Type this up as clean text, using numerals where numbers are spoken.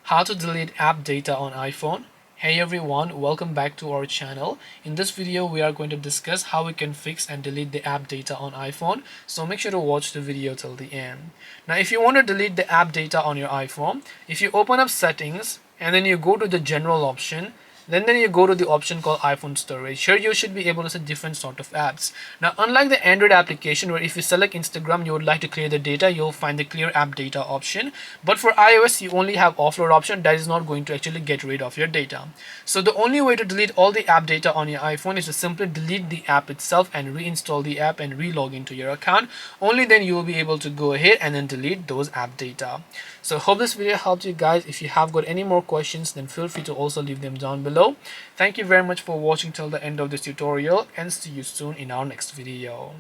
How to delete app data on iPhone. Hey everyone, welcome back to our channel. In this video we are going to discuss how we can fix and delete the app data on iPhone, so make sure to watch the video till the end. Now if you want to delete the app data on your iPhone, if you open up settings and then you go to the general option, then you go to the option called iPhone storage. Here you should be able to set different sort of apps. Now unlike the Android application where if you select Instagram you would like to clear the data, you'll find the clear app data option, but for iOS you only have offload option that is not going to actually get rid of your data. So the only way to delete all the app data on your iPhone is to simply delete the app itself and reinstall the app and re-log into your account. Only then you will be able to go ahead and then delete those app data. So hope this video helped you guys. If you have got any more questions, then feel free to also leave them down below. Thank you very much for watching till the end of this tutorial, and see you soon in our next video.